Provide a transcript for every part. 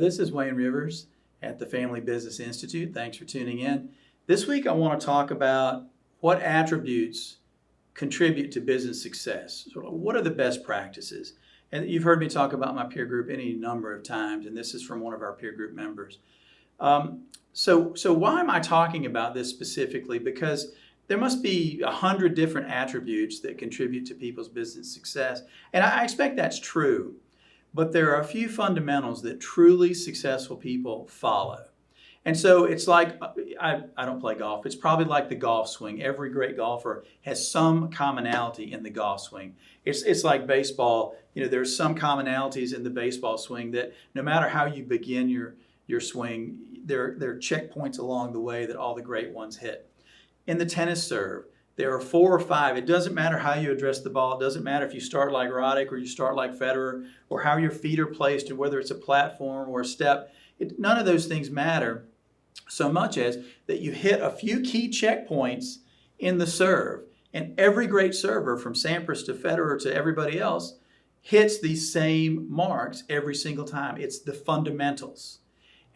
this is Wayne Rivers at the Family Business Institute. Thanks for tuning in. This week I want to talk about what attributes contribute to business success. So what are the best practices? And you've heard me talk about my peer group any number of times, and this is from one of our peer group members. So why am I talking about this specifically? Because there must be 100 different attributes that contribute to people's business success. And I expect that's true. But there are a few fundamentals that truly successful people follow. And so it's like, I don't play golf. It's probably like the golf swing. Every great golfer has some commonality in the golf swing. It's like baseball. There's some commonalities in the baseball swing that no matter how you begin your swing, there are checkpoints along the way that all the great ones hit. In the tennis serve, there are 4 or 5. It doesn't matter how you address the ball. It doesn't matter if you start like Roddick or you start like Federer or how your feet are placed and whether it's a platform or a step. None of those things matter so much as that you hit a few key checkpoints in the serve. And every great server, from Sampras to Federer to everybody else, hits these same marks every single time. It's the fundamentals.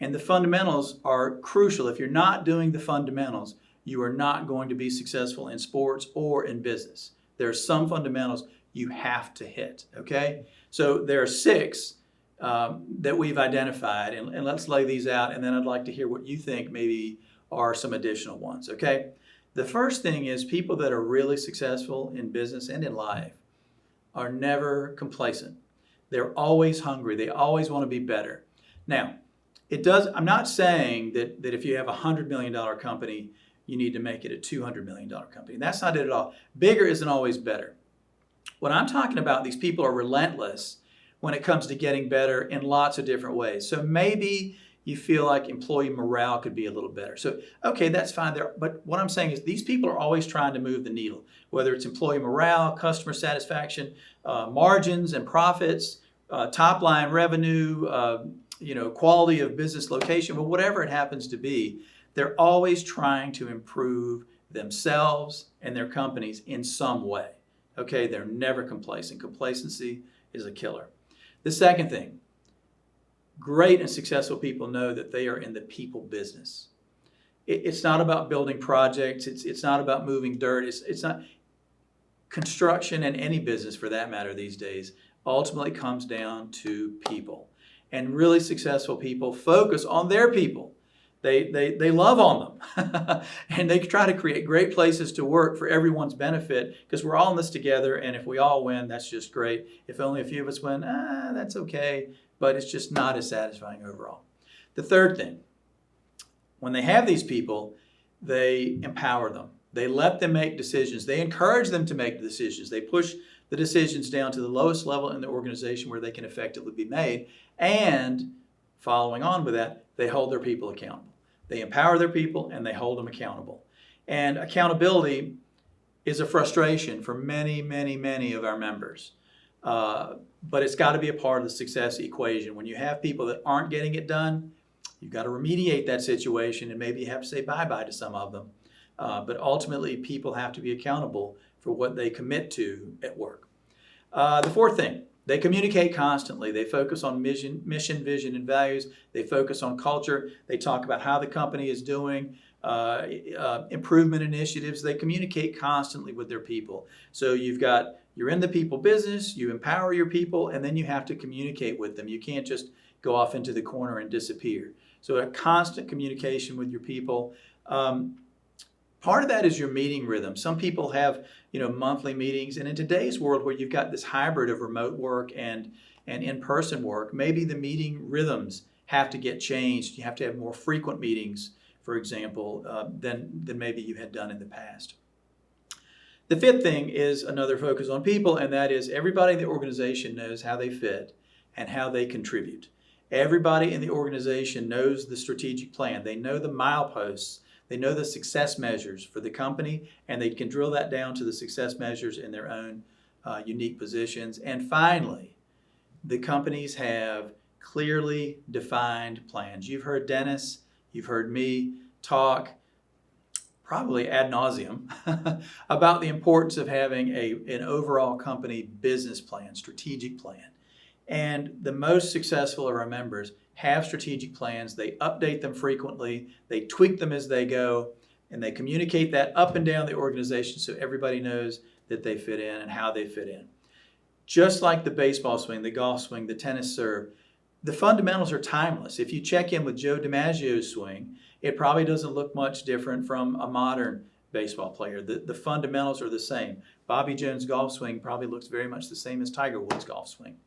And the fundamentals are crucial. If you're not doing the fundamentals, you are not going to be successful in sports or in business. There are some fundamentals you have to hit, okay? So there are 6 that we've identified, and let's lay these out, and then I'd like to hear what you think maybe are some additional ones, okay? The first thing is people that are really successful in business and in life are never complacent. They're always hungry. They always want to be better. Now, I'm not saying that if you have a $100 million company, you need to make it a $200 million company. That's not it at all. Bigger isn't always better. What I'm talking about, these people are relentless when it comes to getting better in lots of different ways. So maybe you feel like employee morale could be a little better. So, okay, that's fine there. But what I'm saying is these people are always trying to move the needle, whether it's employee morale, customer satisfaction, margins and profits, top line revenue, quality of business location, but whatever it happens to be. They're always trying to improve themselves and their companies in some way. Okay, they're never complacent. Complacency is a killer. The second thing, great and successful people know that they are in the people business. It's not about building projects. It's not about moving dirt. It's not construction, and any business for that matter these days ultimately comes down to people. And really successful people focus on their people. They love on them and they try to create great places to work for everyone's benefit because we're all in this together, and if we all win, that's just great. If only a few of us win, that's okay, but it's just not as satisfying overall. The third thing, when they have these people, they empower them. They let them make decisions. They encourage them to make decisions. They push the decisions down to the lowest level in the organization where they can effectively be made, and following on with that, they hold their people accountable. They empower their people and they hold them accountable. And accountability is a frustration for many, many, many of our members. But it's got to be a part of the success equation. When you have people that aren't getting it done, you've got to remediate that situation, and maybe you have to say bye-bye to some of them. But ultimately, people have to be accountable for what they commit to at work. The fourth thing, they communicate constantly. They focus on mission, vision, and values. They focus on culture. They talk about how the company is doing, improvement initiatives. They communicate constantly with their people. So you're in the people business, you empower your people, and then you have to communicate with them. You can't just go off into the corner and disappear. So a constant communication with your people. Part of that is your meeting rhythm. Some people have, monthly meetings, and in today's world where you've got this hybrid of remote work and in-person work, maybe the meeting rhythms have to get changed. You have to have more frequent meetings, for example, than maybe you had done in the past. The fifth thing is another focus on people, and that is everybody in the organization knows how they fit and how they contribute. Everybody in the organization knows the strategic plan. They know the mileposts. They know the success measures for the company, and they can drill that down to the success measures in their own unique positions. And finally, the companies have clearly defined plans. You've heard Dennis, you've heard me talk probably ad nauseum about the importance of having an overall company business plan, strategic plan. And the most successful of our members have strategic plans. They update them frequently, they tweak them as they go, and they communicate that up and down the organization so everybody knows that they fit in and how they fit in. Just like the baseball swing, the golf swing, the tennis serve, the fundamentals are timeless. If you check in with Joe DiMaggio's swing, it probably doesn't look much different from a modern baseball player. The fundamentals are the same. Bobby Jones' golf swing probably looks very much the same as Tiger Woods' golf swing.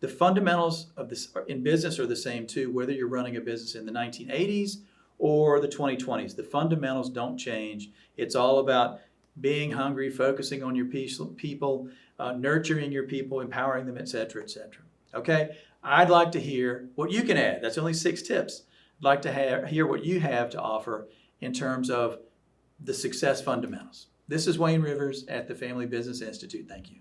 The fundamentals of this in business are the same too, whether you're running a business in the 1980s or the 2020s. The fundamentals don't change. It's all about being hungry, focusing on your people, nurturing your people, empowering them, et cetera, et cetera. Okay? I'd like to hear what you can add. That's only 6 tips. I'd like to hear what you have to offer in terms of the success fundamentals. This is Wayne Rivers at the Family Business Institute. Thank you.